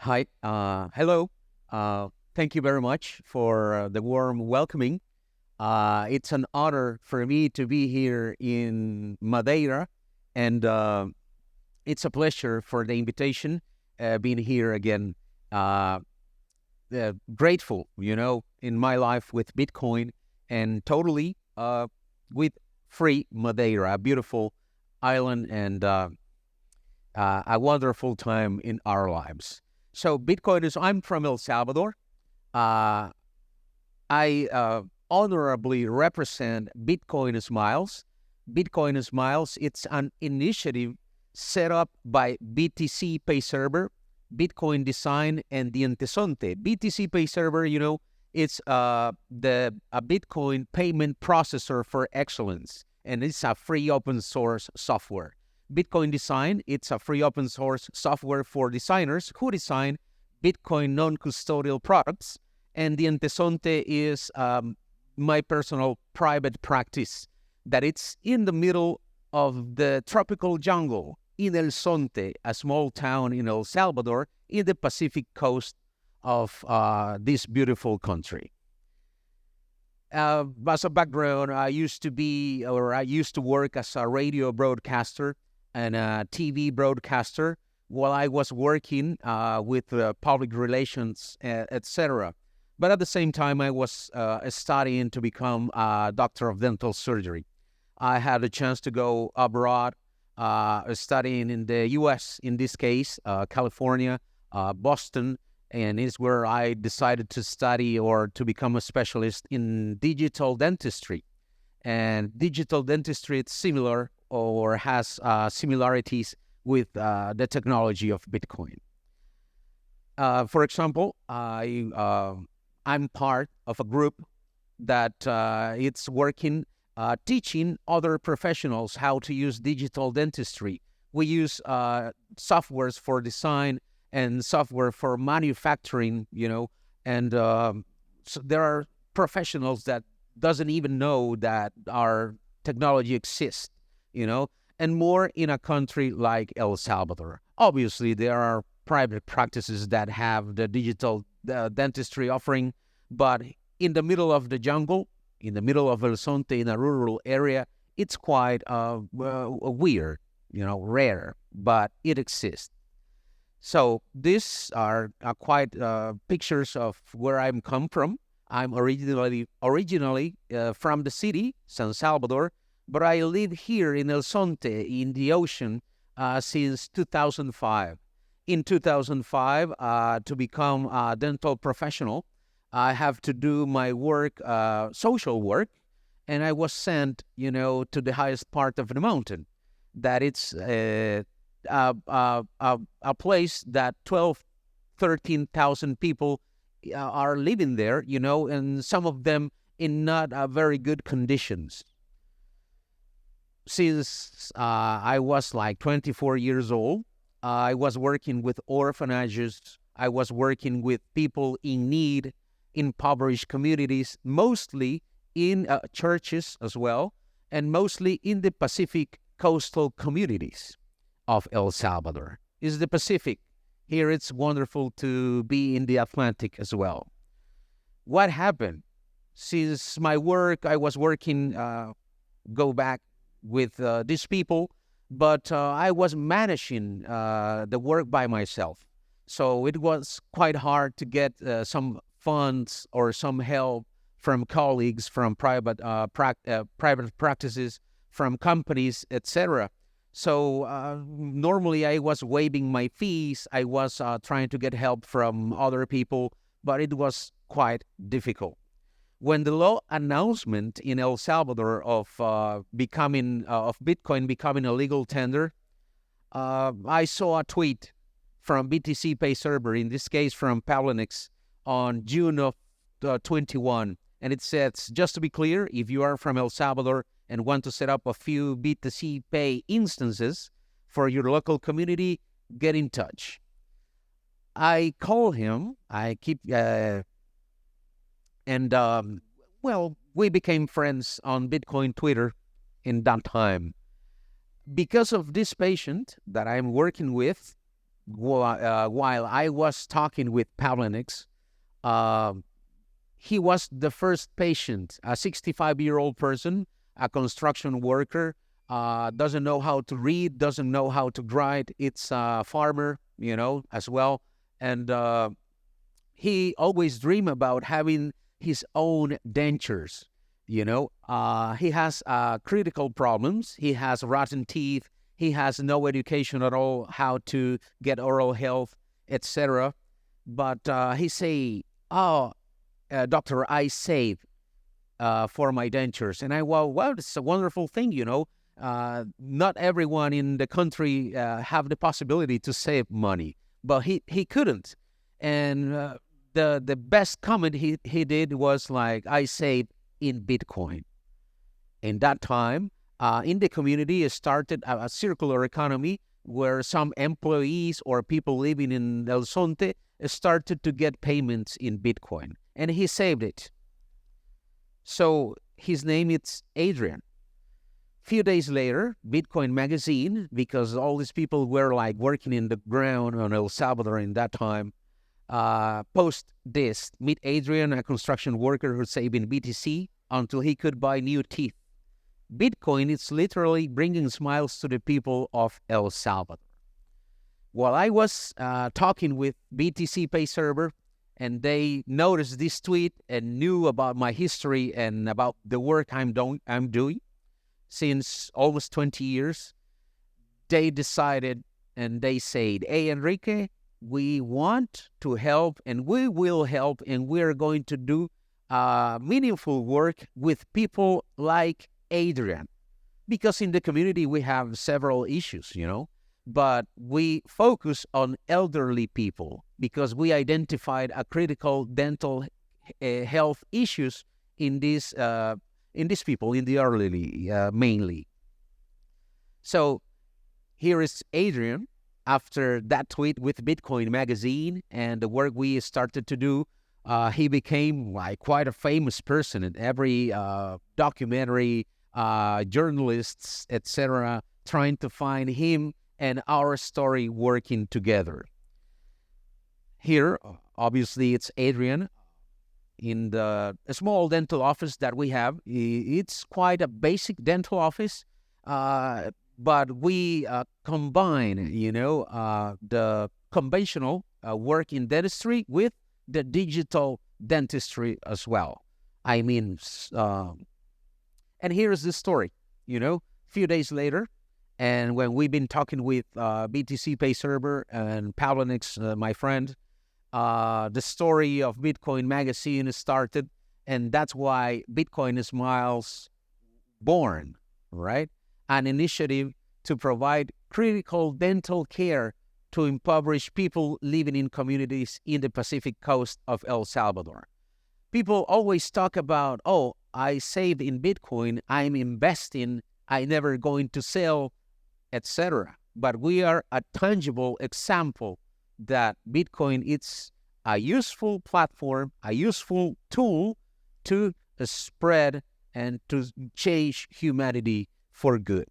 Hi. Hello. Thank you very much for the warm welcoming. It's an honor for me to be here in Madeira, and it's a pleasure for the invitation. Being here again, uh, grateful, in my life with Bitcoin and totally with free Madeira, a beautiful island and a wonderful time in our lives. So, Bitcoin is, I'm from El Salvador. Uh, I honorably represent Bitcoin Smiles. Bitcoin Smiles, it's an initiative set up by BTC Pay Server, Bitcoin Design, and the Antesonte. BTC Pay Server, it's the a Bitcoin payment processor for excellence, and it's a free open source software. Bitcoin Design, it's a free open source software for designers who design Bitcoin non-custodial products, and the Antesonte is my personal private practice that it's in the middle of the tropical jungle in El Sonte, a small town in El Salvador, in the Pacific coast of this beautiful country. As a background, I used to work as a radio broadcaster and a TV broadcaster while I was working with public relations, etc. But at the same time, I was studying to become a doctor of dental surgery. I had a chance to go abroad, studying in the U.S., in this case, California, Boston, and is where I decided to study or to become a specialist in digital dentistry. And digital dentistry is similar or has similarities with the technology of Bitcoin. For example, I'm part of a group that it's working, teaching other professionals how to use digital dentistry. We use softwares for design and software for manufacturing, and so there are professionals that doesn't even know that our technology exists, and more in a country like El Salvador. Obviously, there are private practices that have the digital dentistry offering, but in the middle of the jungle, in the middle of El Sonte, in a rural area, it's quite weird, rare, but it exists. So these are quite pictures of where I'm come from. I'm originally from the city, San Salvador, but I live here in El Sonte, in the ocean, since 2005. In 2005, to become a dental professional, I have to do my work, social work, and I was sent, to the highest part of the mountain. That it's a place that 12, 13,000 people are living there, and some of them in not very good conditions. Since I was like 24 years old, I was working with orphanages. I was working with people in need, impoverished communities, mostly in churches as well, and mostly in the Pacific coastal communities of El Salvador. It's the Pacific. Here it's wonderful to be in the Atlantic as well. What happened? Since my work, I was working, go back with these people, but I was managing the work by myself. So it was quite hard to get some funds or some help from colleagues, from private practices, from companies, etc. So normally I was waiving my fees. I was trying to get help from other people, but it was quite difficult. When the law announcement in El Salvador of Bitcoin becoming a legal tender, I saw a tweet from BTC Pay Server, in this case from Pavlinix, on June of 21, and it says, just to be clear, if you are from El Salvador and want to set up a few BTC Pay instances for your local community, get in touch. I call him. We became friends on Bitcoin Twitter in that time. Because of this patient that I'm working with, while I was talking with Pavlenix, uh, he was the first patient, a 65-year-old person, a construction worker, doesn't know how to read, doesn't know how to write. It's a farmer, as well. And he always dreamed about having his own dentures. He has critical problems. He has rotten teeth. He has no education at all how to get oral health, etc. But he say, "Oh, doctor, I save for my dentures." And well, it's a wonderful thing, Not everyone in the country have the possibility to save money, but he couldn't. And the best comment he did was like, "I saved in Bitcoin." In that time, in the community, it started a circular economy where some employees or people living in El Zonte started to get payments in Bitcoin, and he saved it. So his name is Adrian. Few days later, Bitcoin Magazine, because all these people were like working in the ground on El Salvador in that time, post this: "Meet Adrian, a construction worker who's saving BTC until he could buy new teeth. Bitcoin is literally bringing smiles to the people of El Salvador." While I was talking with BTC Pay Server, and they noticed this tweet and knew about my history and about the work I'm doing since almost 20 years, they decided and they said, "Hey, Enrique, we want to help and we will help, and we're going to do meaningful work with people like Adrian." Because in the community, we have several issues, but we focus on elderly people because we identified a critical dental health issues in these people, in the elderly mainly. So here is Adrian after that tweet with Bitcoin Magazine and the work we started to do. He became like quite a famous person, and every documentary, journalists, etc., trying to find him and our story working together. Here, obviously, it's Adrian in the small dental office that we have. It's quite a basic dental office, but we combine, the conventional work in dentistry with the digital dentistry as well. I mean, and here's the story, a few days later, and when we've been talking with BTC Pay Server and Pavlenix, my friend, the story of Bitcoin Magazine started, and that's why Bitcoin Smiles born, right? An initiative to provide critical dental care to impoverished people living in communities in the Pacific coast of El Salvador. People always talk about, "Oh, I saved in Bitcoin, I'm investing, I never going to sell," etc. But we are a tangible example that Bitcoin is a useful platform, a useful tool to spread and to change humanity for good.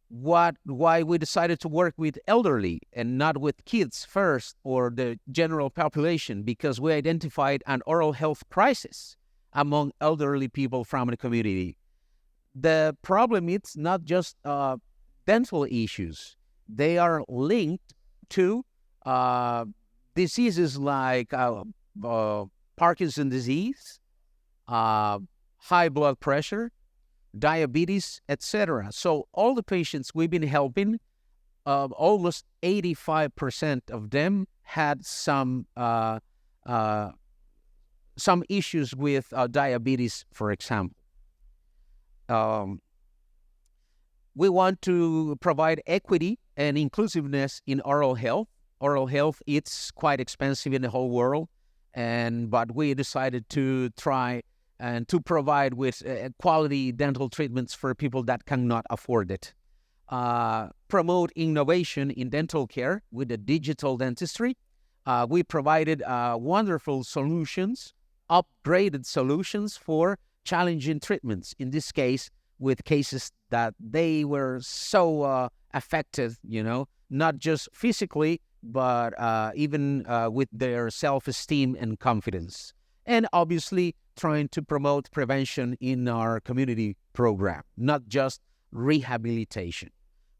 Why we decided to work with elderly and not with kids first or the general population? Because we identified an oral health crisis among elderly people from the community. The problem is not just dental issues. They are linked to diseases like Parkinson's disease, high blood pressure, diabetes, etc. So all the patients we've been helping, almost 85% of them had some issues with diabetes, for example. We want to provide equity and inclusiveness in oral health. Oral health, it's quite expensive in the whole world, but we decided to try and to provide with quality dental treatments for people that cannot afford it. Promote innovation in dental care with the digital dentistry. We provided wonderful solutions, upgraded solutions for challenging treatments. In this case, with cases that they were so affected, not just physically, but even with their self-esteem and confidence. And obviously, trying to promote prevention in our community program, not just rehabilitation.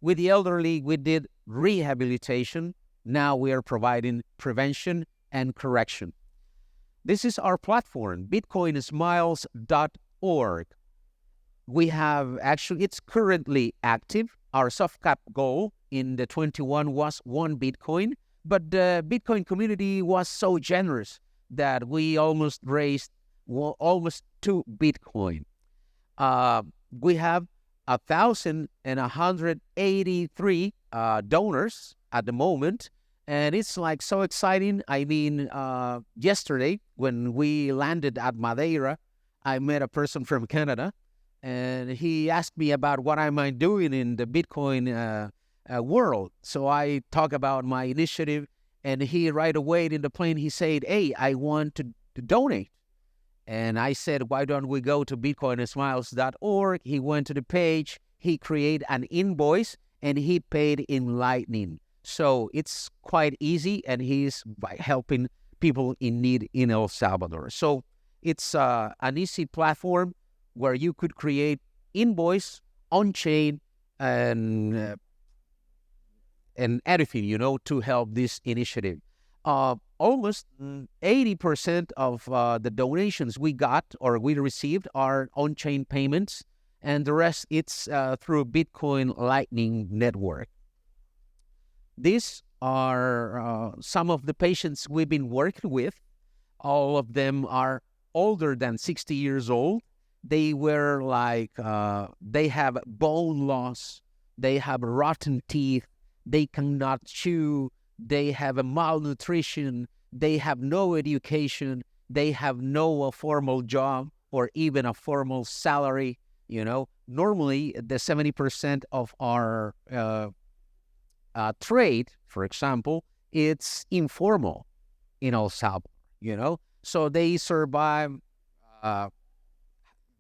With the elderly, we did rehabilitation. Now we are providing prevention and correction. This is our platform, bitcoinsmiles.org. We have actually, it's currently active. Our soft cap goal in the 21 was 1 Bitcoin, but the Bitcoin community was so generous that we almost raised almost 2 Bitcoin. We have 1,183 donors at the moment, and it's like so exciting. I mean, yesterday when we landed at Madeira, I met a person from Canada, and he asked me about what am I doing in the Bitcoin world. So I talk about my initiative, and he right away in the plane, he said, hey, I want to donate. And I said, why don't we go to bitcoinsmiles.org? He went to the page, he created an invoice, and he paid in Lightning. So it's quite easy, and he's helping people in need in El Salvador. So it's an easy platform where you could create invoice on-chain and everything, to help this initiative. Almost 80% of the donations we got or we received are on-chain payments, and the rest it's through Bitcoin Lightning Network. These are some of the patients we've been working with. All of them are older than 60 years old. They were like, they have bone loss, they have rotten teeth, they cannot chew, they have a malnutrition, they have no education, they have no formal job or even a formal salary. Normally the 70% of our trade, for example, it's informal in El Salvador, so they survive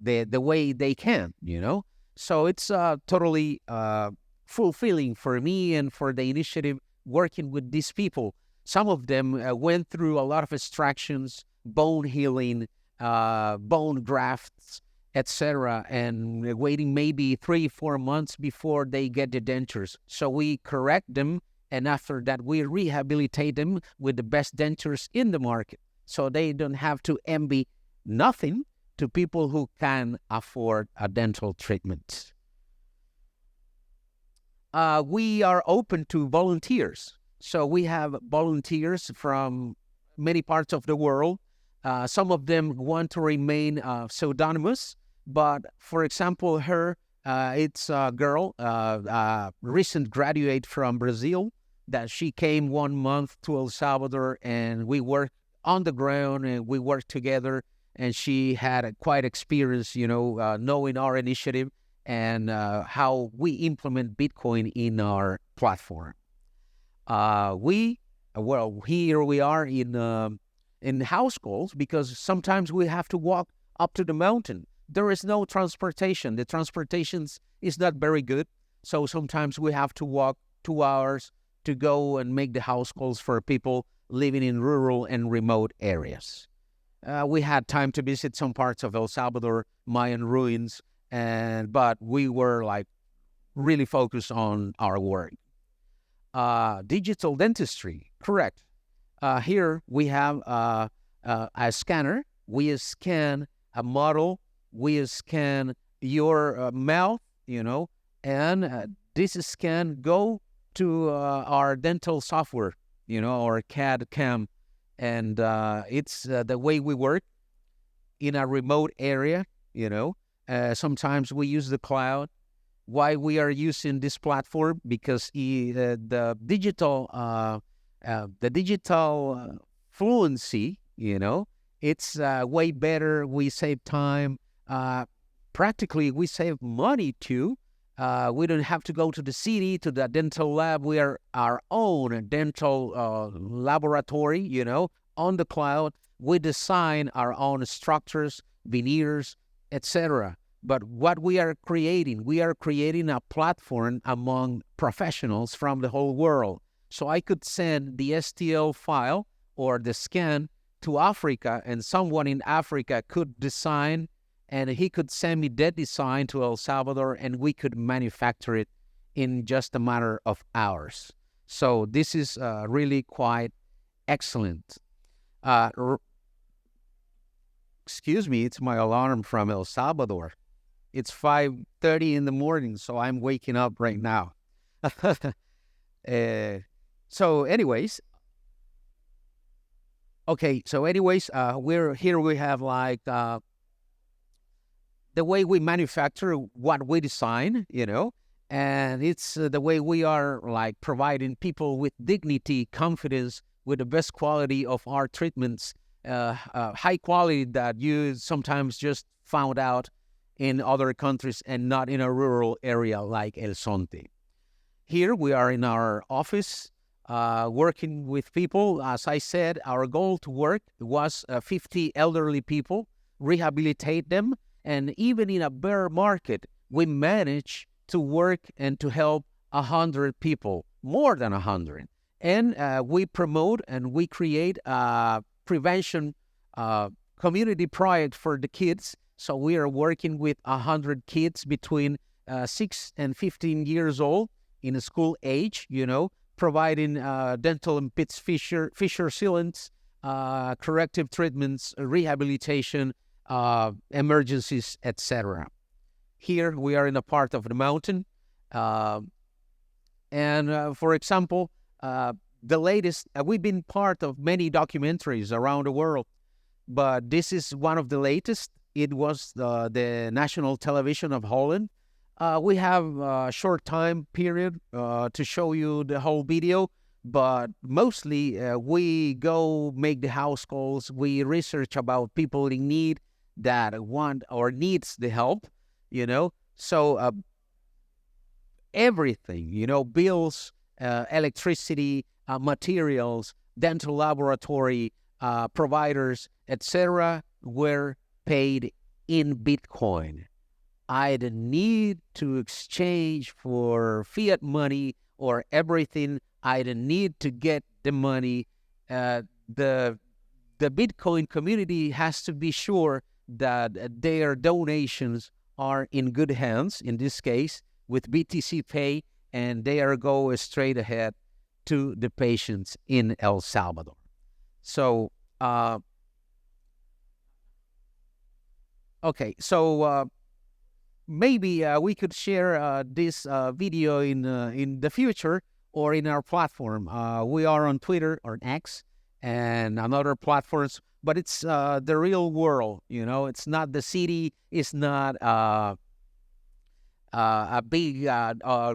the way they can, so it's totally fulfilling for me and for the initiative working with these people. Some of them went through a lot of extractions, bone healing, bone grafts, etc., and waiting maybe 3-4 months before they get the dentures. So we correct them, and after that we rehabilitate them with the best dentures in the market, so they don't have to envy nothing to people who can afford a dental treatment. We are open to volunteers. So we have volunteers from many parts of the world. Some of them want to remain pseudonymous, but for example, it's a girl, recent graduate from Brazil, that she came 1 month to El Salvador, and we worked on the ground and we worked together, and she had a quite experience, knowing our initiative and how we implement Bitcoin in our platform. Here we are in house calls, because sometimes we have to walk up to the mountain. There is no transportation. The transportation is not very good, so sometimes we have to walk 2 hours to go and make the house calls for people living in rural and remote areas. We had time to visit some parts of El Salvador, Mayan ruins, but we were like really focused on our work. Digital dentistry, correct. Here we have a scanner. We scan a model. We scan your mouth, and this scan go to our dental software, our CAD/CAM, and it's the way we work in a remote area. Sometimes we use the cloud. Why we are using this platform? Because the digital fluency, it's way better. We save time. Practically, we save money too. We don't have to go to the city, to the dental lab. We are our own dental laboratory, on the cloud. We design our own structures, veneers, etc. But what we are creating a platform among professionals from the whole world. So I could send the STL file or the scan to Africa, and someone in Africa could design, and he could send me that design to El Salvador, and we could manufacture it in just a matter of hours. So this is really quite excellent. Excuse me, it's my alarm from El Salvador. It's 5:30 in the morning, so I'm waking up right now. So anyways, we're here. We have like the way we manufacture what we design, and it's the way we are like providing people with dignity, confidence, with the best quality of our treatments, high quality that you sometimes just found out in other countries and not in a rural area like El Sonte. Here we are in our office working with people. As I said, our goal to work was 50 elderly people, rehabilitate them, and even in a bear market, we managed to work and to help 100 people, more than 100. And we promote and we create a prevention community project for the kids. So we are working with 100 kids between 6 and 15 years old in a school age, providing dental and pits fissure sealants, corrective treatments, rehabilitation, emergencies, etc. Here we are in a part of the mountain. And for example, the latest, we've been part of many documentaries around the world, but this is one of the latest. It was the national television of Holland. We have a short time period to show you the whole video, but mostly we go make the house calls. We research about people in need that want or needs the help, So everything, bills, electricity, materials, dental laboratory, providers, etc., were paid in Bitcoin. I didn't need to exchange for fiat money or everything. I didn't need to get the money. The Bitcoin community has to be sure that their donations are in good hands, in this case, with BTC Pay, and they are go straight ahead to the patients in El Salvador. So, maybe we could share this video in the future or in our platform. We are on Twitter or X and on other platforms, but it's the real world. It's not the city. It's not a big,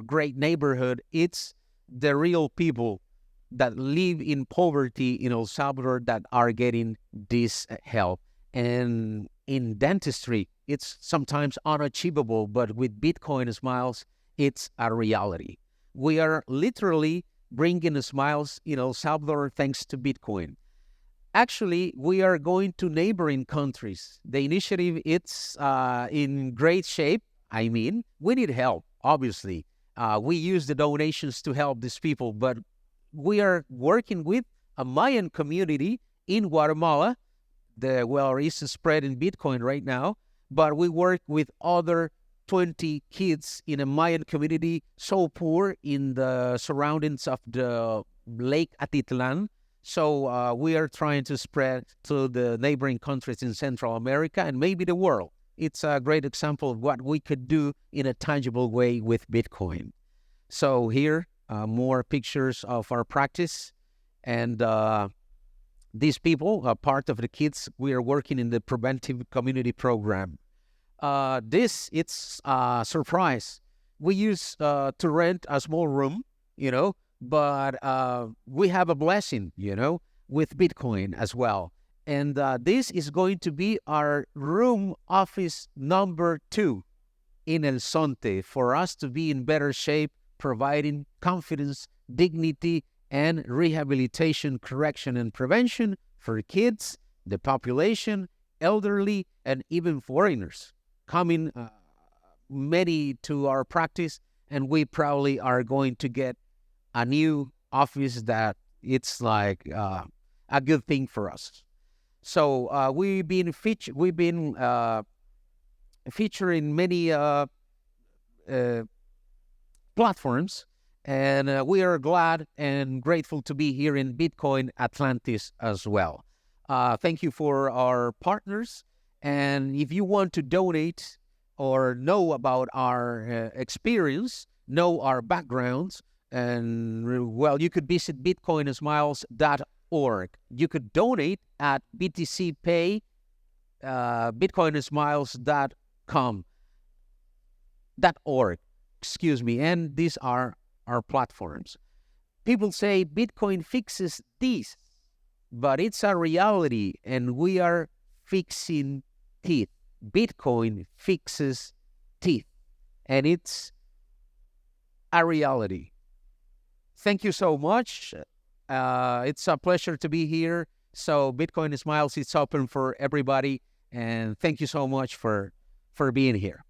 great neighborhood. It's the real people that live in poverty in El Salvador that are getting this help. And in dentistry, it's sometimes unachievable, but with Bitcoin smiles, it's a reality. We are literally bringing smiles in El Salvador thanks to Bitcoin. Actually, we are going to neighboring countries. The initiative, it's in great shape. I mean, we need help, obviously. We use the donations to help these people, but we are working with a Mayan community in Guatemala. It's spread in Bitcoin right now, but we work with other 20 kids in a Mayan community so poor in the surroundings of the Lake Atitlan. So we are trying to spread to the neighboring countries in Central America and maybe the world. It's a great example of what we could do in a tangible way with Bitcoin. So here, more pictures of our practice. And these people are part of the kids. We are working in the preventive community program. It's a surprise. We used to rent a small room, but we have a blessing, with Bitcoin as well. And this is going to be our room office number 2 in El Sonte for us to be in better shape, providing confidence, dignity, and rehabilitation, correction, and prevention for kids, the population, elderly, and even foreigners. coming many to our practice, and we probably are going to get a new office that it's like a good thing for us. So we've been featuring many platforms, and we are glad and grateful to be here in Bitcoin Atlantis as well. Thank you for our partners, and if you want to donate or know about our experience, know our backgrounds, and well, you could visit bitcoinsmiles.org. You could donate at BTC Pay, bitcoinsmiles.com, .org, excuse me, and these are our platforms. People say Bitcoin fixes this, but it's a reality, and we are fixing teeth. Bitcoin fixes teeth, and it's a reality. Thank you so much. It's a pleasure to be here. So Bitcoin Smiles, it's open for everybody, and thank you so much for being here.